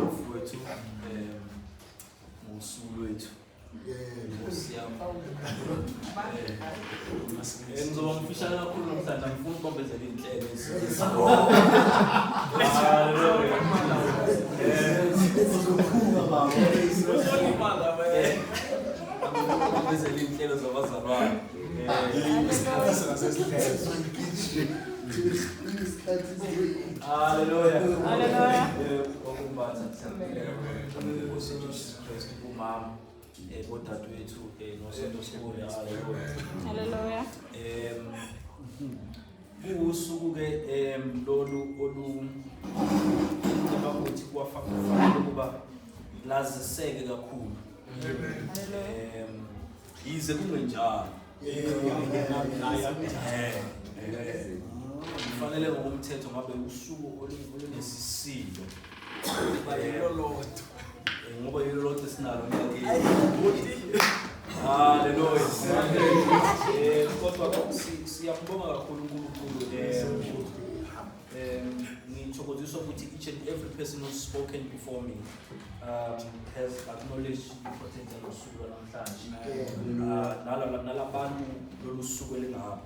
mfowethu ngosuku lwethu. Ngizoba mfishane kakhulu namhlanje, ngifuna ukubombezela inhlelo ukubombezela inhlelo zabazalwane. Hallelujah. Umama bodadewethu nosonto sikole. Hallelujah. Usuku ke lolu abakuthi kwafanele ukuba laziseke kakhulu. Yize kungenjalo. Kufanele ngokomthetho ngabe usuku olunesisindo. Ngoba yilo lodwa sinalo ngeke. Hallelujah. Kodwa siyambonga kakhulu uNkulunkulu. Ngithokoziswa ukuthi each and every person who's spoken before me has acknowledged the importance of usuku namhlanje. Nalabantu lolu suku elingapha.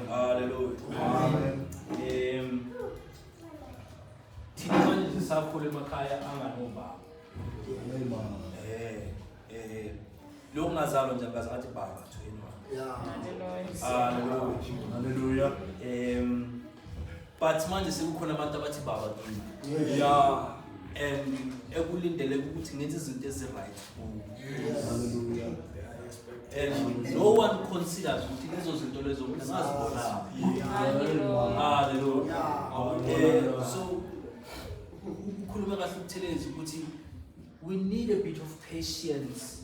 Hallelujah. Thina manje sisakhula emakhaya anganobaba. Lo ngazalwa nje ngazathi baba thina. Hallelujah. But manje sekukhona abantu abathi baba kimi. And ekulindele ukuthi ngenze izinto ezi-right. Hallelujah. And no one considers ukuthi lezo zinto lezo mina ngazibona. Hallelujah. So ukukhuluma kahle ukuthelezi ukuthi we need a bit of patience.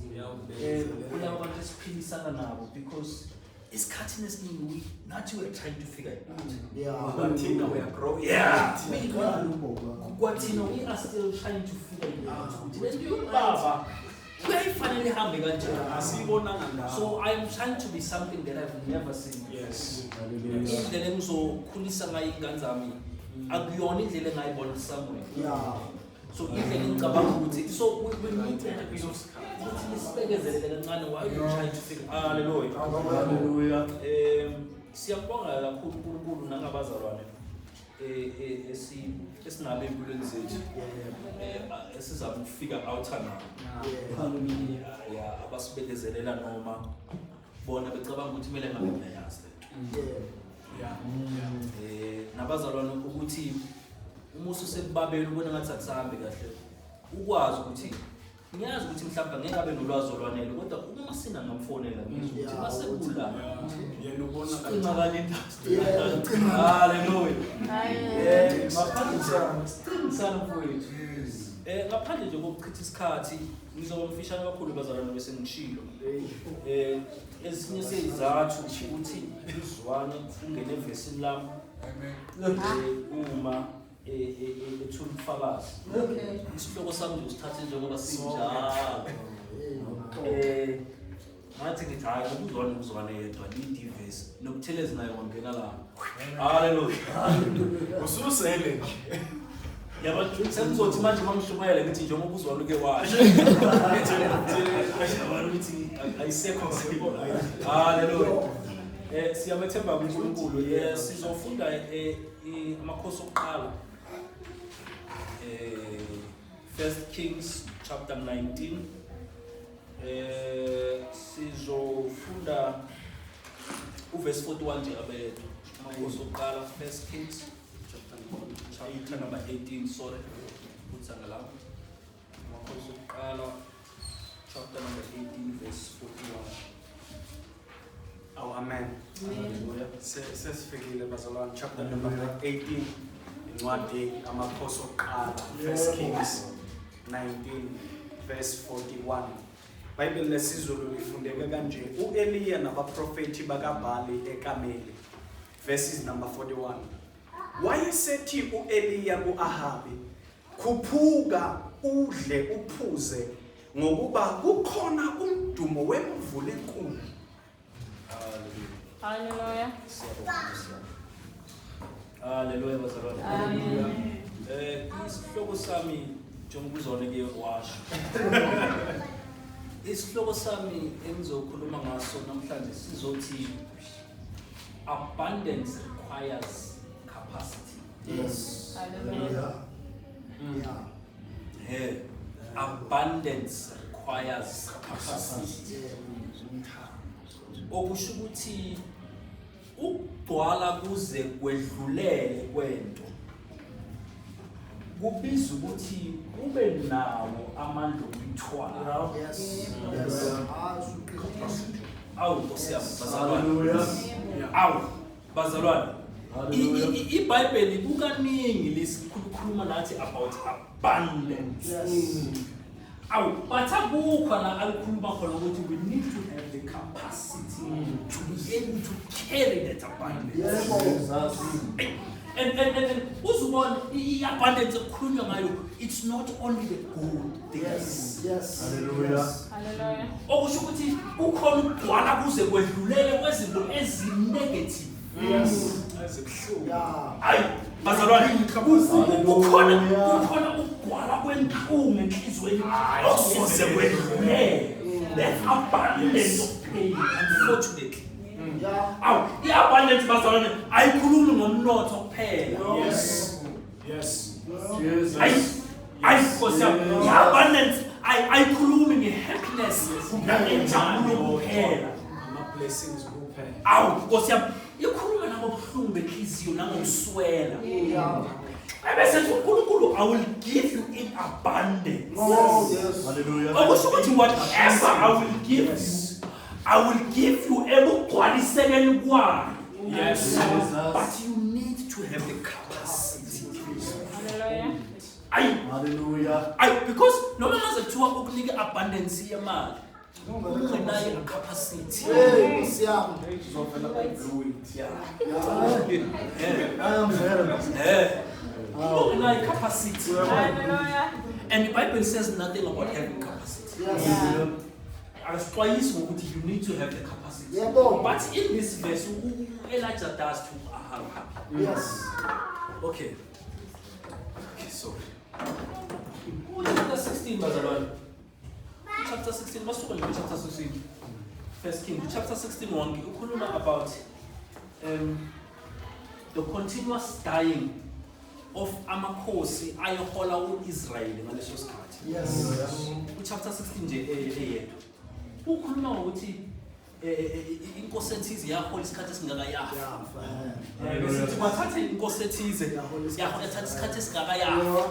Kulabo abantu esiphilisana nabo because isikhathi esiningi nathi we're trying to figure it out. Kwathina we are growing. Kwathina we are still trying to figure it out. Baba kuyayifanele ihambe kanjani asibonanga ndawo. So I am trying to be something that I've never seen. Yes. Indlela engizokhulisa ngayo ingane zami akuyona indlela engayibona somewhere. So indlela engicabanga ukuthi so we need a bit of ukuthi isibekezelele kancane why you trying to figure. Hallelujah. Siyabonga kakhulu uNkulunkulu nangabazalwane esinabo empilweni zethu esiza ukufika out now. Abasibekezelela noma bona becabanga ukuthi kumele ngabe ngiyazi nabazalwane ukuthi umuso sekubabela ubona ngathi akusahambi kahle ukwazi ukuthi ngiyazi ukuthi mhlawumbe ngeke abe nolwazi olwanele kodwa uma sina ngamfonela ngizwe ukuthi basekula yena ubona kanjani indaba. Hallelujah. Sana mfowethu. Ngaphandle nje kokuchitha isikhathi ngizoba mfishane kakhulu bazalwane bese ngishilo. Ezinye sezizathu ukuthi izwane ungene evesini lami. Uma ethula ubufakazi. Isihloko sami nje usithathe njengoba sinjalo. Ngathi ngithi hayi ukuzwane yedwa lidivesi nokuthelezi nayo ngongena la. Hallelujah. Ususele nje. Yaba sengizothi manje mangishumayela ngithi njengoba uzwane uke washo. Ukuthi ayisekho sibona. Hallelujah. Siyamethemba kuNkulunkulu. Sizofunda amakhosi okuqala. 1 Kings chapter 19. Sizofunda uverse 41 nje abethu. Amakhosi okuqala 1 Kings chapter number 18, sorry. Kutsanga lapho. Amakhosi okuqala chapter number 18 verse 41. Oh, amen. Sesifikile bazalwane chapter number 18 incwadi amakhosi okuqala 1 Kings 19 verse 41. Bible lesizulu lifundeke kanje uEliya nabaprofeti bakaBhali eKameli verses number 41. Wayesethi uEliya kuAhabi khuphuka udle uphuze ngokuba kukhona umdumo wemvula enkulu. Hallelujah. Hallelujah bazalwane. Amen. Isihloko sami njengoba uzone-ke washo. Isihloko sami engizokhuluma ngaso namhlanje sizothi abundance requires capacity. Yes. Hallelujah. Abundance requires capacity. Okusho ukuthi ukugcwala kuze kwedlulele kwento kubiza ukuthi ube nawo amandla okuthwala. Yes. Awu Nkosi yami bazalwane. Awu bazalwane. iBhayibheli kukaningi lesikhuluma nathi about abundance. Awu bathakukho la alikhuluma khona ukuthi we need to have the capacity to be able to carry that abundance. And uzubona iabundance okukhulunywa ngayo, it's not only the good things. Yes. Hallelujah. Okusho ukuthi ukhona ukugcwala kuze kwedlulele kwezinto ezinegative. Yes. Ayi bazalwane, ukhona ukugcwala kwenhlungu enhlizweni okusoze kwedlulele. That abundance of pain, unfortunately. Awu iabundance bazalwane ayikhulumi ngomnotho kuphela. Yes. Yes. Ayi Nkosi yami, iabundance ayikhulumi ngehappiness nangenjabulo kuphela. Ama-blessings kuphela. Awu Nkosi yami, ikhuluma nangobuhlungu benhliziyo nangokuswela. Bese uNkulunkulu, I will give you in abundance. Okusho ukuthi whatever I will give you ebugcwalisekeni kwayo. Yes. But you need to have the capacity. Hallelujah. Because noma ngaze kuthiwa ukunika abundance yemali, ungenayo capacity. Ungenayo capacity. And the Bible says nothing about having capacity. Asixwayisi ukuthi you need to have the capacity. But in this verse, Elijah does to Ahab. Yes. Okay, sorry. Chapter 16, bazalwane. Chapter 16, masuka nje chapter 16. First King, chapter 16 ukhuluma about the continuous dying of amakhosi ayehola uIsrael ngaleso sikhathi. Yes. Chapter 16 nje eyedwa. Ukhuluma ukuthi inkosi ethize yahola isikhathi esingakayafa. Bese bathatha inkosi ethize yahola isikhathi esingakayafa.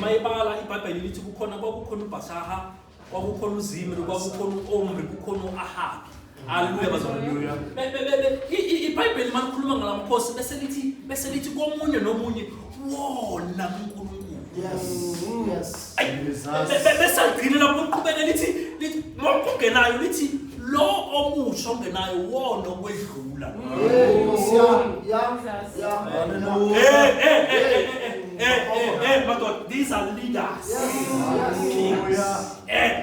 Mayibala iBhayibheli lithi kwakukhona uBhashaha, kwakukhona uZimri, kwakukhona uOmri, kukhona uAhab. Hallelujah bazalwane. iBhayibheli malikhuluma ngalamkhosi bese lithi komunye nomunye wona uNkulunkulu. Yes. Bese agcina lapho uqhubeka lithi mokungenayo lithi lo omusha ongenayo wona okwedlula. But these are leaders.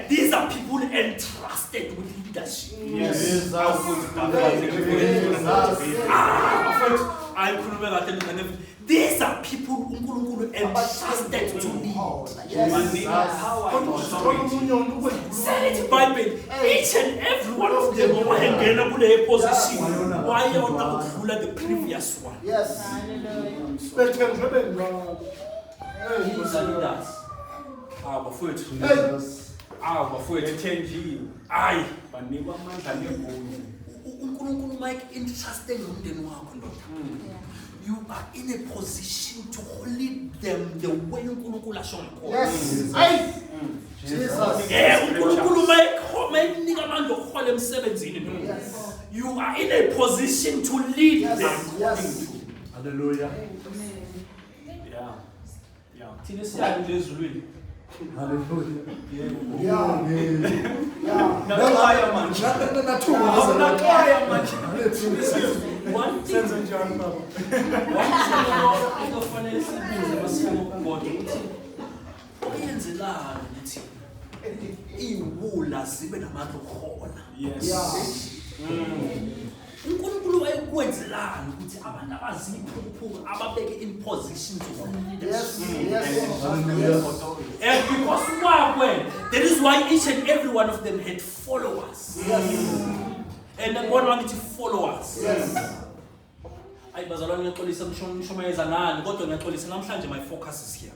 These are people entrusted with leadership. These are people uNkulunkulu entrusted to lead. Say it Bible. Each and every one of them wangena kule position. Why are not ukudlula the previous one? Yes. These are leaders. Bafowethu. Bafowethu Ethenjiwe. ayi Banikwa amandla negunya. uNkulunkulu Mike entrusted nomndeni wakho ndoda. You are in a position to lead them the way uNkulunkulu asho ngakhona. Yes. Jesus. uNkulunkulu Mike nika amandla okuhola emsebenzini ndoda. You are in a position to lead them. Yes. Hallelujah. Yeah. Thina siyazi lezulwini. Hallelujah. Nakhaya manje. Nakhaya manje. One thing Senze njani baba? okufanele sibuze masifuna ukubona ukuthi oyenzelana ukuthi iwula zibe namandla okuhola. Yes. uNkulunkulu wayekwenzelana ukuthi abantu abaziphuphuka ababeke in position to leadership. Yes. And because that is why each and every one of them had followers. And then one wanted to follow us. Ayi bazalwane ngiyaxolisa ngishumayeza nani kodwa ngiyaxolisa namhlanje my focus is here.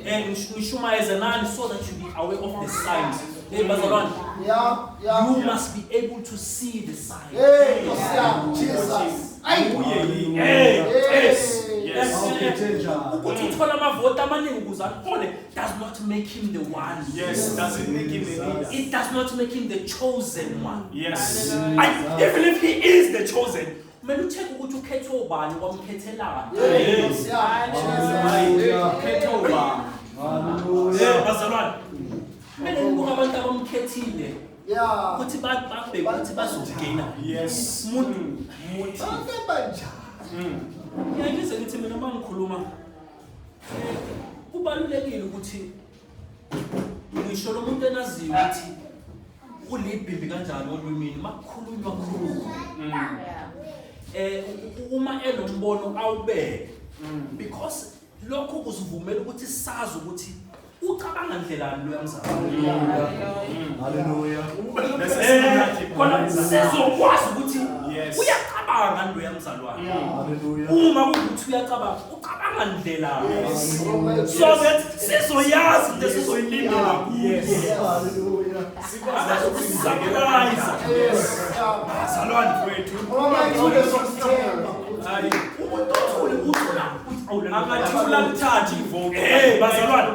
And ngishumayeza nani so that you be aware of the signs. Hey bazalwane. You must be able to see the signs. Jesus. Ukuthi uthola amavoti amaningi ukuze aphole does not make him the one. Yes, doesn't make him the leader. It does not make him the chosen one. Yes. Even if he is the chosen, kumele ucheck ukuthi ukhethwe ubani kwamkhethelana. Bazalwane. Kumele ngibuka abantu abamkhethile. Ukuthi babheke ukuthi bazogcina. Yes. Umuntu ngiyakuzwa ukuthi mina mangikhuluma kubalulekile ukuthi ngisho lo muntu enaziyo ukuthi ulibhimbi kanjani olwimini makukhulunywa uma enombono awubeke because lokho kuzivumela ukuthi sazi ukuthi ucabanga ndlela lo yamzali. Hallelujah. Khona sizokwazi ukuthi uyacabanga lo yamzalwane. Hallelujah. Uma kuthi uyacabanga ucabanga ndlela. So that sizoyazi into sizoyilindela kuye. Hallelujah. Sikwazi bazalwane wethu. Hayi umuntu othule uthula Angathula lithathe ivoko. Bazalwane.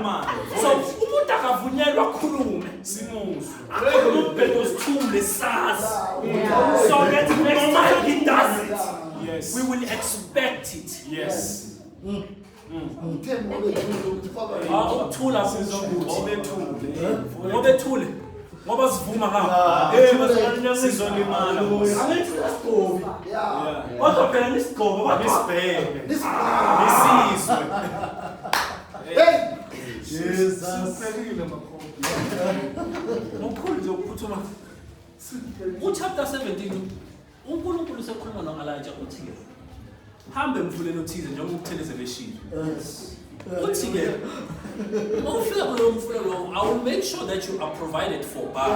So umuntu akavunyelwa khulume. Simuzwe. Akubhedo sithule sazi. So that next time he does it, Yes. we will expect it. Yes. Ukuthula Obethule. obethule ngoba sivuma Sizolimala. angithi lesigqobi Yeah. kodwa phela nisigqobo Nisibheke. Nisizwe. Jesus. ngokukhulu nje ukuphuthuma uchapter 17 uNkulunkulu sekhuluma noElijah uthi-ke hambe emfuleni othize njengoba uButhelezi beshilo uthi-ke mawufika kulowo mfula lowo I will make sure that you are provided for by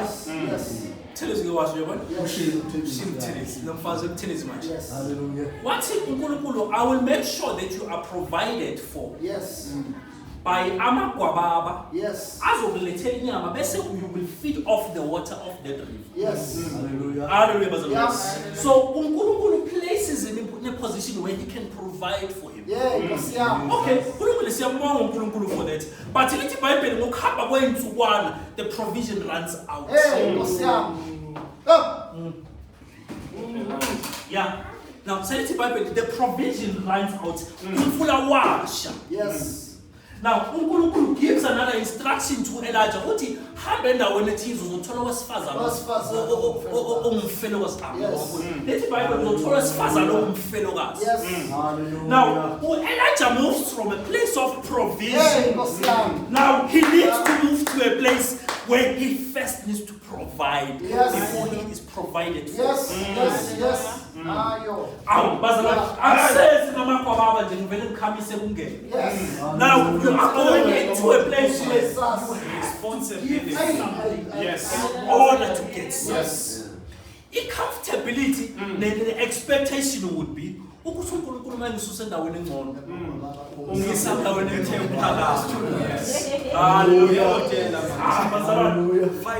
Buthelezi-ke washo yabona Buthelezi nomfazi Buthelezi manje Hallelujah. wathi uNkulunkulu I will make sure that you are provided for by amagwababa azokulethela inyama bese you will feed off the water of that river. Hallelujah. Hallelujah, bazalwane. So uNkulunkulu places him in a position where he can provide for him. Okay, uNkulunkulu siyabonga uNkulunkulu for that. But lithi iBhayibheli ngokuhamba kweintsukwana the provision runs out. Yeah. Now lithi iBhayibheli the provision runs out. Umfula washa. Now uNkulunkulu gives another instruction to Elijah uthi hambe endaweni ethize uzothola wesifazana ongumfelokazi lethi iBhayibheli uzothola wesifazana ongumfelokazi. Now Elijah moves from a place of provision. Now he needs to move to a place where he first needs to provide before he is provided for. Bazalwane access namakwababa nje ngivele ngikhamise kungene. Now you are going into a place where Responsibility. Yes. in order to get comfortability, the expectation would be ukuthi uNkulunkulu mangisuse endaweni engcono ungisa endaweni ethe ukuphakathi. Hallelujah.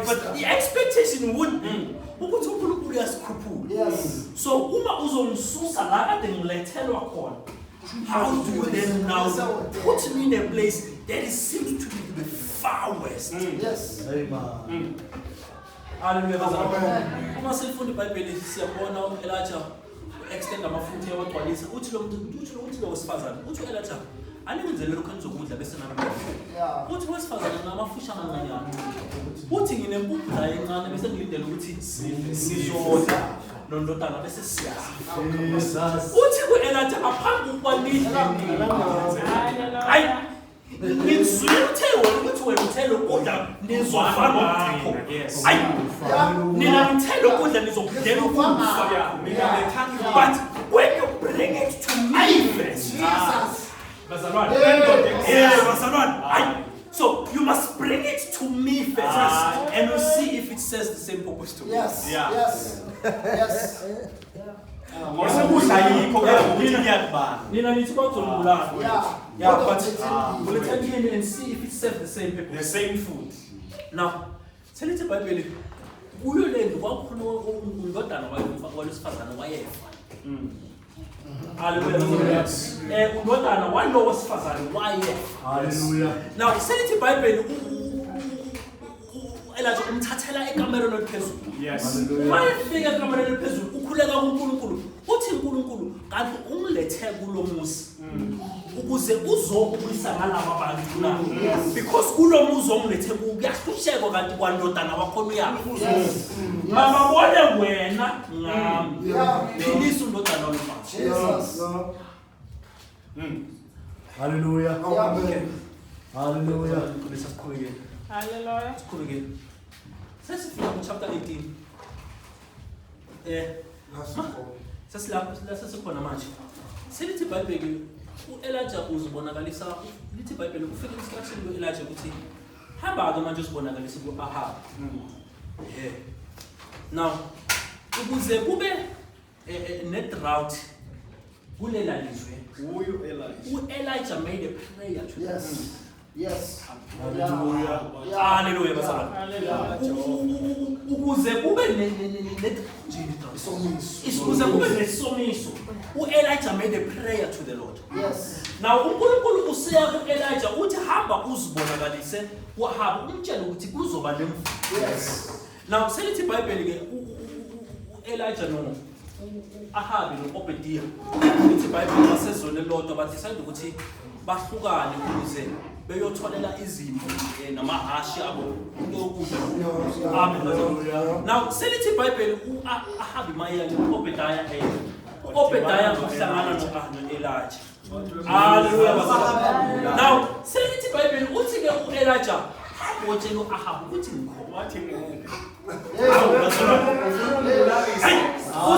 But the expectation would be ukuthi uNkulunkulu uyasikhuphula. So uma uzongisusa la kade ngilethelwa khona, how do you then now put me in a place that seems to be the far west? Amen. Hallelujah. Uma sifunda iBhayibheli siyabona uElijah extend amafutha yawagcwalisa uthi lo muntu uthi lo wesifazane uthi uElijah anikwenzele lokho enizokudla bese nami uthi wesifazane namafusha amancane uthi nginempuphu la encane bese ngilindele ukuthi sizodla nondodana bese siyafa. Uthi kuElijah aphambi ukwanidla hayi ngizwile uthe wena ukuthi wena uthele ukudla nizofa ngakho. Hayi nina nithele ukudla nizokudlela ukufa. But when you bring it to me, bazalwane, bazalwane, hayi. So first, and we'll see if it says the same purpose to me. Yes. Yeah. Yes. Yes. Nina needs to go to Mulan. Yeah. But we'll attend him and see if it serves the same purpose. The same food. Now, tell it about Billy. Kuyo le wakhona undodana walesifazana wayefa. Hallelujah. Undodana walo wesifazana wayefa. Hallelujah. Now, tell it about Billy. Elijah umthathela ekamereni eliphezulu. Yes. Mayefika ekamereni eliphezulu ukhuleka kuNkulunkulu. Uthi uNkulunkulu kanti ungilethe kulo muzi. Ukuze uzobuyisa ngalabo bantu na. Because kulo muzi ongilethe kuyahlusheka kanti kwandodana wakho uyafa. Mama bone wena ngami. Philisa undodana womfazi. Jesus. Hallelujah. Amen. Hallelujah. Hallelujah. Sikhuleke. Sesifika chapter 18. Sesilapha sesikhona manje. Selithi iBhayibheli uElijah uzibonakalisa lithi iBhayibheli ufike instruction kuElijah ukuthi hamba ke manje uzibonakalisa kuAhab. Now ukuze kube ne-drought kulela lizwe uElijah made a prayer to them. Yes. Hallelujah. Hallelujah. Ukuze kube nesomiso uElijah made a prayer to the Lord. Yes. Now uNkulunkulu usiya kuElijah uthi hamba uzibonakalise kuAhab umtshela ukuthi kuzoba nemvula. Yes. Now selithi iBhayibheli ke uElijah no Ahab no Obadiah lithi iBhayibheli basezone lodwa badecide ukuthi bahlukane ukuze beyotholela izimvu namahashi abo into yokudla. Amen. Now selithi iBhayibheli uAhab mayela uObadiah uObadiah uhlangana noElijah. Hallelujah. Now selithi iBhayibheli uthi ke uElijah wotshela uAhab ukuthi ngikhowathi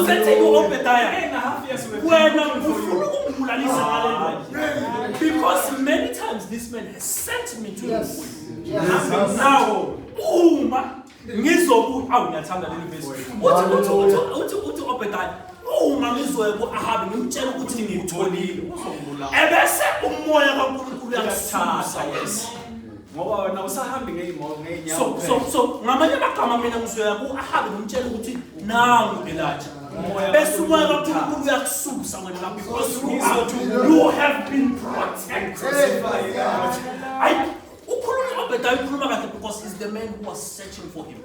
usethi uObadiah wena ufuna ukungibulalisa ngale nto because many times this man has sent me to you. Now uma ngizobu ngiyathanda leli verse uthi Obadiah uma ngizoya kuAhab ngimtshela ukuthi ngitholile ebese umoya kaNkulunkulu uyakuthatha. Yes. Ngoba wena usahambi ngeenyawo. So ngamanye amagama mina ngizoya kuAhab ngimtshela ukuthi nangu Elijah. Bese umoya kaNkulunkulu uyakususa wena lapho because you have been protected. Ukhuluma Obadiah ukhuluma kahle because he's the man who was searching for him.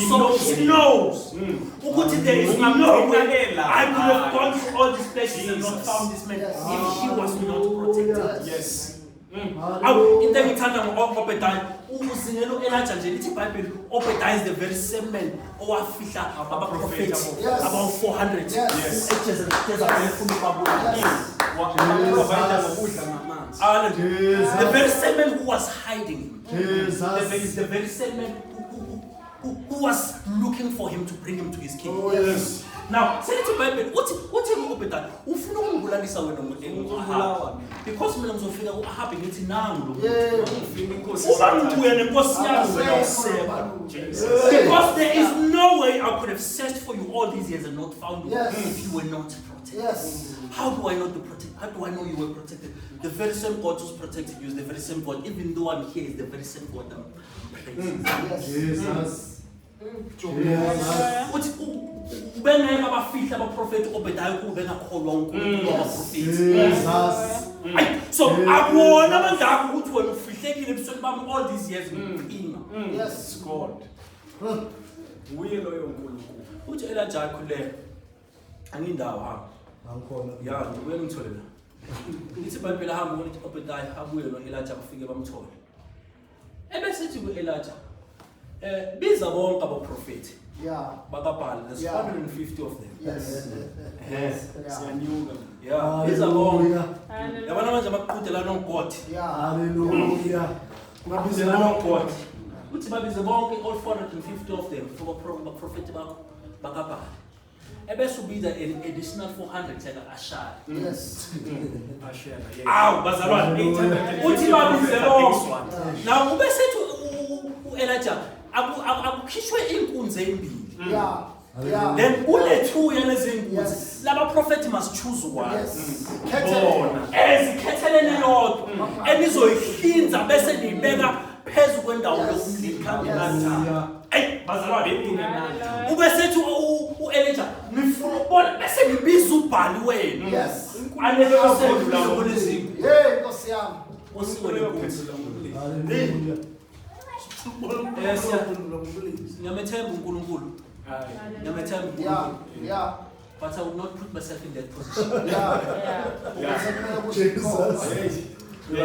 So he knows ukuthi there is no way I could have gone to all these places and not found this man if he was not protected. Yes. Into engithanda ngo-Obadiah uzingela uElijah nje lithi iBhayibheli Obadiah is the very same man owafihla abaprofethi about 400 ejezebel funa ukubabulala. The very same man who was hiding him. The very same man who was looking for him to bring him to his kingdom. Yes. Now, say to Bible, what you Obadiah? Ufuna ukubulalisa wena ngoAhab. Because mina ngizofika kuAhab ngithi nangu lo. Ubantu yena Nkosi yami wena useba. Because there is no way I could have searched for you all these years and not found you if you were not protected. Yes. How do I know how do I know you were protected? The very same God who's protected you is the very same God. Even though I'm here, is the very same God I'm praising. Jesus. Uthi ubengeka abafihla abaprofeti Obadiah kuba bengakholwa uNkulunkulu abaprofeti. So akuwona amandla akho ukuthi wena ufihlekile ebusweni bami all these years ngiphinga. Yes, God. Uye loyo uNkulunkulu. Uthi Elijah akhuleka. Angindawo hamba. Angikhona. Ya, ngibuye ngithole la. Lithi iBhayibheli hamba ukuthi Obadiah abuye noElijah bafike bamthole. Ebesithi kuElijah biza bonke abaprofeti. Yeah. BakaBhaali, there's 150 of them. Yes. Siyanyuka. Yeah, biza bonke. Yabona manje abaqhudelana noGod. Yeah. Hallelujah. Babizelana noGod. Uthi babize bonke all 450 of them for abaprofeti bakaBhaali. Ebese ubiza an additional 400 tena ashaya. Yes. Aw bazalwane 800. Uthi babize bonke. Now ubesethu uElijah kukhishwe inkunzi ezimbili. Yeah. Yeah. Then kule-2 yalezi nkunzi Yes. laba prophet must choose one. Yes. Ezikhethelene lodwa enizoyihlinza bese niyibeka phezu kwendawo yokumlilo. Hallelujah. Ey bazalwane ube sethi uElijah ngifuna ukubona bese ngibiza uBhali wenu. Yes. Anele asedlula kulezimo. Hey, Nkosi yami. Osiko lenkunzi. Hallelujah. Ngiyamethemba uNkulunkulu. Ngiyamethemba Yeah. uNkulunkulu. Yeah. But I would not put myself in that position. Yeah. Jesus.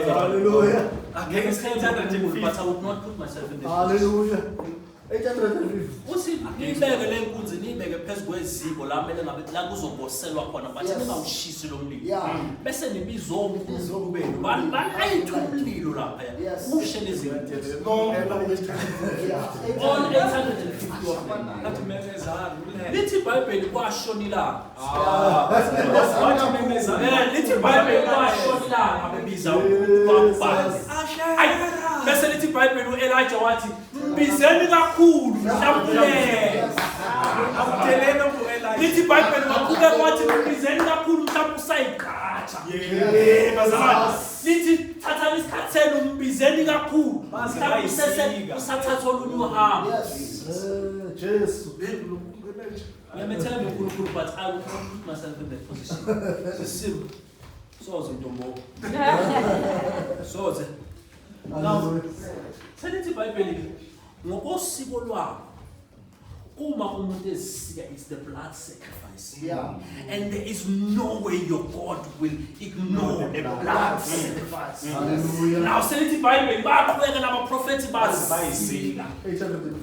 Hallelujah. Ngiyamethemba uNkulunkulu, but I would not put myself in that position. Hallelujah. 850. Uthi niyibeke le nkunzi niyibeke phezu kweziko la mele ngabe la kuzomboselwa khona but Yes. ningawushisi lo mlilo. Yeah. Bese nibiza onkulunkulu benu balayitha umlilo lapha Yes. ushe lezinto. Yeah. All 850 of them. Athi memezana ulehle. Lithi iBhayibheli kwashonila. Wathi memezana. Lithi iBhayibheli kwashonila abebiza uBhali. Ayi bese lithi iBhayibheli uElijah wathi mbizeni kakhulu mhlawumbe. Akudelele uElijah. Lithi iBhayibheli waqhubeka wathi mbizeni kakhulu mhlawumbe usayiqhatsha. Bazalwane lithi thatha isikhathi senu mbizeni kakhulu. Mhlawumbe usathatha olunye uhambo. Yes. Jesus. Ngiyamethemba uNkulunkulu but I would not put myself in that position. Sisimo. Soze ntombo. Soze. Hallelujah. Selithi iBhayibheli ngokosiko lwabo uma umuntu esika it's the blood sacrifice. Yeah. And there is no way your God will ignore the blood sacrifice. Hallelujah. Now selithi iBhayibheli baqhubeka nabaprofeti bazisika. 850.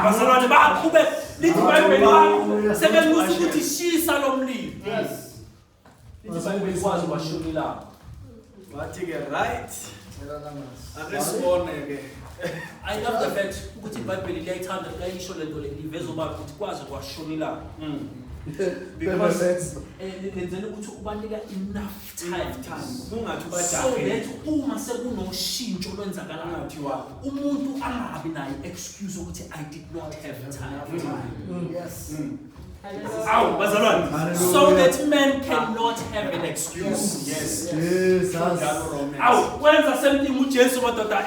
Bazalwane baqhubeka lithi iBhayibheli Hallelujah. sebengukuthi ukuthi shisa lo mlilo. Yes. Lithi iBhayibheli kwazi kwashonila. Wathi ke right. Akesibone ke. I love the fact ukuthi iBhayibheli liyayithanda liyayisho lento le liveza ubaba ukuthi kwazi kwashonila. Because Lenzela ukuthi ubanika enough time. Kungathi So bajahe. that uma sekunoshintsho lwenzakalayo Kuthiwa umuntu angabi nayo excuse ukuthi I did not have time. Yes. Awu bazalwane. Hallelujah. So that man cannot have an excuse. Yes. Jesus. Awu wenza something uJesu madoda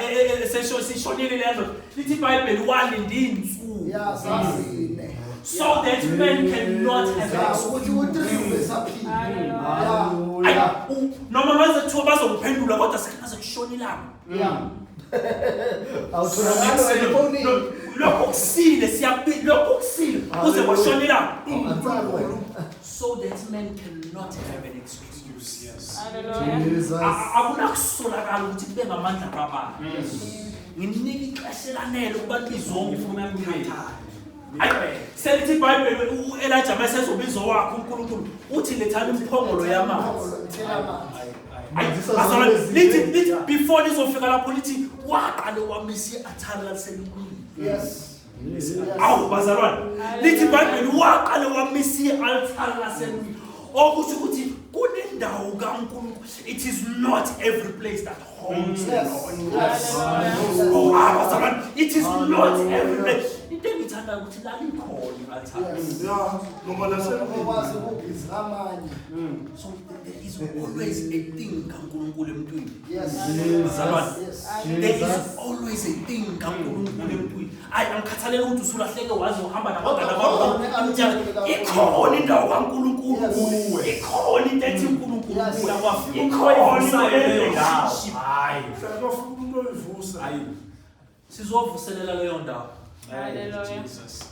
seshonile lento. Lithi iBhayibheli walinde insuku. Yeah, sasine. So that man cannot have an Yeah, excuse. ukuthi uDrive saphila. Hallelujah. Noma maze kuthiwa bazomphendula kodwa sekaze kushonilana. Yeah. Awutholakala Efonini. Lokho kusile lokho kusile kuze kwashonilana. So that man cannot have an excuse. Yes. Jesus. Akunakusolakala ukuthi kube ngamandla kabani. Nginika ixesha elanele ukuba nizonke Ngifuna ukuthatha. Hayi selithi iBhayibheli uElijah mayezobiza wakhe uNkulunkulu uthi lethani imphongolo yamanzi. Lithi before nizofika lapho lithi waqale wamisa i-altar laliselungwini. Yes. Awu bazalwane lithi iBhayibheli waqale wamisa i-altar laselungwini okusho ukuthi kunendawo kaNkulunkulu. It is not every place that holds the Yes. Lord. Yes. Bazalwane it is not every place. Into engithanda ukuthi la likhona i-altar. Yes. Ukwazi ukubhiza amanye. So there is always a thing kaNkulunkulu emntwini. Yes. Bazalwane. Yes. There is always a thing kaNkulunkulu emntwini. Angikhathalele ukuthi usulahleke wazi uhamba nabangani bakho. Ikhona indawo kaNkulunkulu kuwe. Ikhona into ethi uNkulunkulu kuwe kwafika. Ikhona relationship. Hayi. Hayi. Sizovuselela leyo ndawo. Hallelujah. Jesus.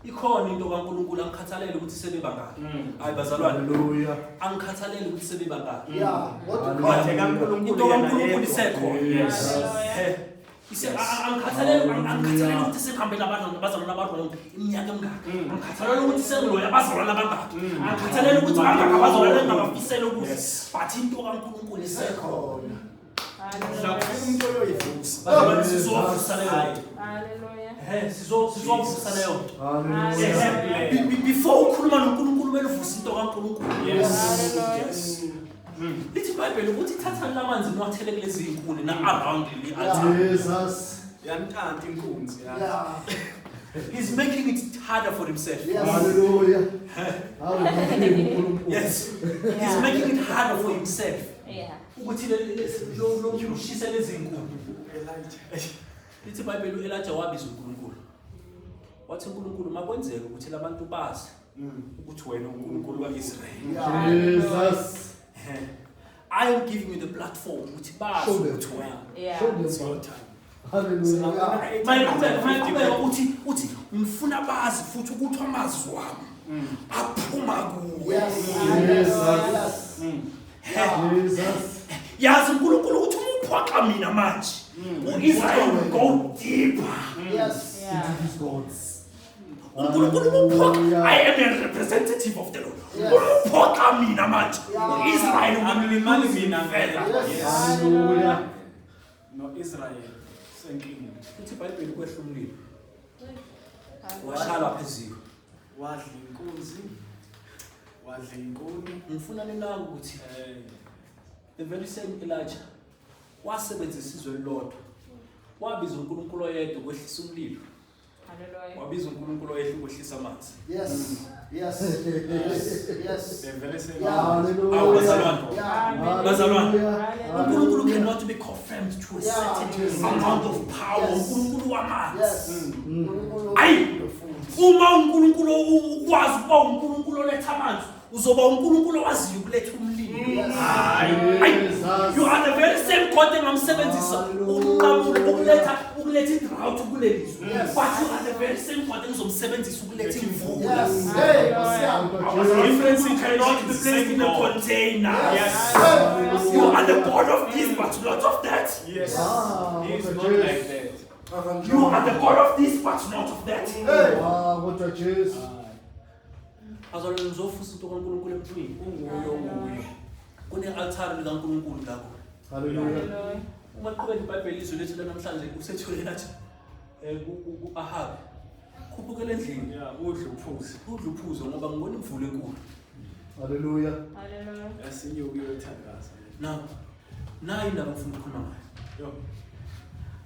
Ikhona into kaNkulunkulu angikhathalele ukuthi sebebangani. Hayi bazalwane. Hallelujah. Angikhathalele ukuthi sebebangani. Yeah. What do Bathe you kaNkulunkulu Into yena kaNkulunkulu yedwa. isekhona. Yes. Angikhathalele ukuthi sihambe nabantu abazalwana abantu iminyaka emingaka. Angikhathalele ukuthi sengiloya abazalwana abangaka. Angikhathalele ukuthi bangaka abazalwana engabafisela ukuthi but into kaNkulunkulu isekhona. Mhlawumbe umuntu oyoyivusa. Bazalwane sizovusa leyo. Hallelujah. Sizovusa leyo. Hallelujah. Before ukhuluma noNkulunkulu kumele uvuse into kaNkulunkulu. Hallelujah. Yes. Lithi iBhayibheli ukuthi thatha lamanzi niwathele kulezi inkuni na around le altar. Jesus. Yanthanda inkunzi ya. Yeah. He's making it harder for himself. Yes. Hallelujah. Hallelujah. Yes. He's making it harder for himself. Yeah. Ukuthi lo ushisa lezinkuni. Elijah. Lithi iBhayibheli uElijah wabiza uNkulunkulu. Wathi uNkulunkulu makwenzeke ukuthi labantu bazi ukuthi wena uNkulunkulu kaIsrayeli. Jesus. I am giving you the platform ukuthi bazi ukuthi wena. Yeah. It's your time. Hallelujah. Mayikubeka uthi ngifuna bazi futhi ukuthi amazwi wami aphuma kuwe. Yes. Jesus. Yazi uNkulunkulu ukuthi umuphaqa mina manje. uIsrael will go deeper. Yes. Yeah. These gods. I am a representative of the Lord. Umuphaqa mina manje. uIsrael Angilimali mina Yes. Hallelujah. no Israel senkingi. uthi iBhayibheli kwehla umlilo. Washala phezulu. Wadla inkunzi. Wadla inkuni. Ngifuna nina ukuthi the very same Elijah wasebenzisa izwe lodwa. Wabiza uNkulunkulu oyedwa ukwehlisa umlilo. Hallelujah. Wabiza uNkulunkulu oyedwa ukwehlisa amanzi. Yes. Yes. Yes. Yes. Vele se Hallelujah. uNkulunkulu cannot be confirmed to a certain amount of power. uNkulunkulu wamanzi. Yes. Ayi, uma uNkulunkulu ukwazi ukuba uNkulunkulu oletha amanzi, uzoba uNkulunkulu owaziyo ukuletha umlilo. You are the very same God engamsebenzisa uqhamulo ukuletha idrought kulelizwe. But you are the very same God engizomsebenzisa ukuletha imvula. Yes. Hey, Our difference cannot be placed in a container. Yes. You are the God of this, but not of that. Yes. He's what not a like Jews. that. You are the God of this, but not of that. What a Jews. Azalwane ngizofusa into kaNkulunkulu emntwini. Unguye. Kune-altar likaNkulunkulu lapho. Hallelujah. Hallelujah. Uma qhubeka iBhayibheli izwe lethu namhlanje usethule nathi ku-Ahabi. Khuphukela endlini. Yeah, udle uphuze. Udle uphuzo ngoba ngibona imvula enkulu. Hallelujah. Hallelujah. Yasinye uyothandaza. Now, indaba ngifuna ukukhuluma ngayo. Yo.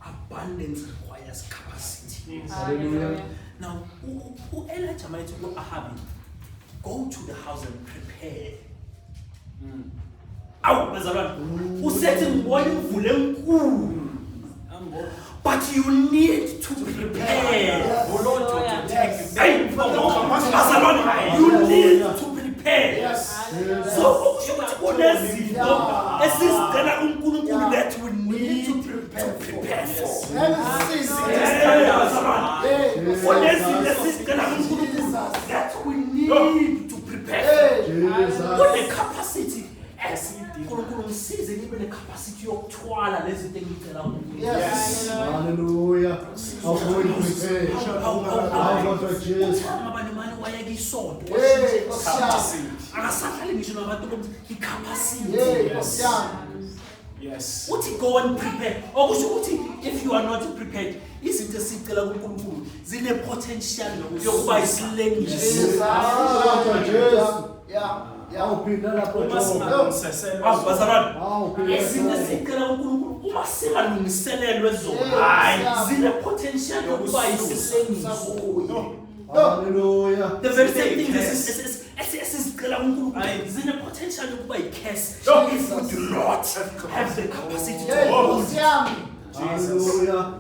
Abundance requires capacity. Hallelujah. Now, uElijah mayithi ku-Ahabi, go to the house and prepare. Awu bazalwane, usethi ngibona imvula enkulu. But you need to prepare. Hey, bazalwane, you need to prepare. Yes. So okusho ukuthi kunezinto esizicela uNkulunkulu that we need to prepare for. Kunezinto esizicela uNkulunkulu that we need to prepare for. Kune capacity uNkulunkulu ngisize ngibe ne capacity yokuthwala lezi zinto engicela uNkulunkulu. Yes. Hallelujah. How good we pray. What a Jews. Abanemali wayeka isonto. Hey, Akasahlali ngisho nabantu i-capacity. Yes. Uthi go and prepare. Okusho ukuthi if you are not prepared, izinto esicela kuNkulunkulu zine potential yokuba isilengiso. What a Jews. Yeah. How pinda la Bazalwane, izinto esicela uNkulunkulu uma singalungiselelwe zona, hayi zine potential yokuba isilengiso. Hallelujah. The very same thing esizicela uNkulunkulu zine potential yokuba i-curse if we do not have the capacity to hold. Hallelujah.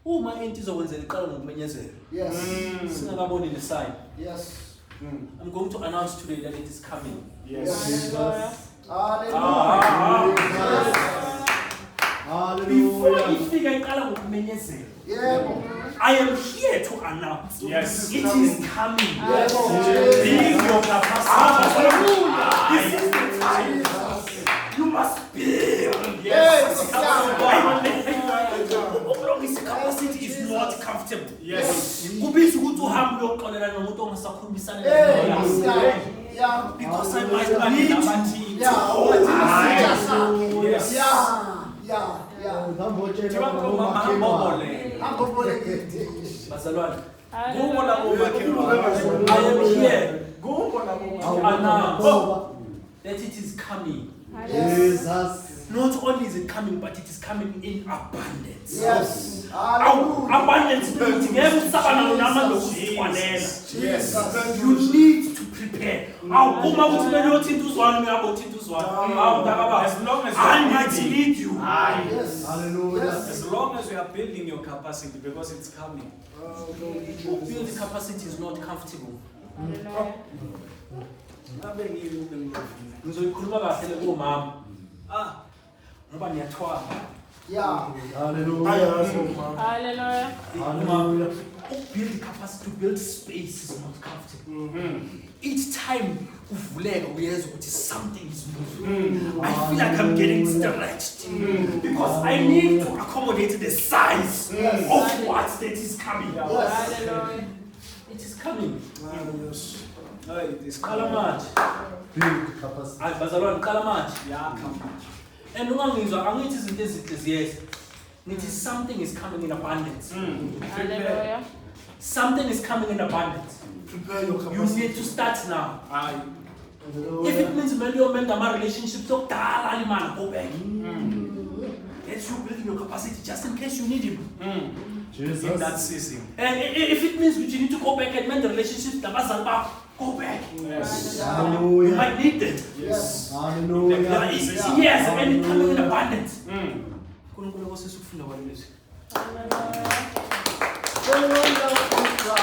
Uma into izokwenzeka iqala ngokumenyezela. Yes. Singakaboni le sign. Yes. I'm going to announce today that it is coming. Yes. Hallelujah. Before Hallelujah. ifika iqala ngokumenyezela. Yeah. I am here to announce. Yes. It is coming. Yes. Build your capacity. This is the time. You must build. Yes. Ukulungisa capacity is not comfortable. Yes. Kubiza ukuthi uhambe uyoxolela nomuntu ongasakhulumisana Hey. naye. Yeah. Because I might need to Yeah. hold time. Yes. Yeah. Bazalwane, Hallelujah. I am here Go to announce that it is coming. Jesus. not only is it coming, but it is coming in abundance. Yes. Abundance means you need to prepare. As long as I need you. Yes. Hallelujah. As long as we are building your capacity, because it's coming. Building capacity is not comfortable. Hallelujah. Ngizoyikhuluma kahle le komama. Ngoba niyathwala. Yeah. Hallelujah. Hallelujah. Hallelujah. To build capacity, to build space is not comfortable. Each time something is moving. I feel like I'm getting stretched because I need to accommodate the size of what that is coming. Hallelujah. It is coming. It is Kalamat. Build capacity. Bazalwane Kalamat. Yeah, come. And ungangizwa angithi izinto ezihle yes. It is something is coming in abundance. Hallelujah. Something is coming in abundance. Prepare your You capacity. need to start now. Aye. If it means when you mend my relationship, so go back. That's you building your capacity just in case you need him. Jesus. In that season. And if it means that you need to go back and mend the relationship, go back. Yes. You Hallelujah. might need them. Yes. Hallelujah. Yes, and it's coming in abundance. Hallelujah.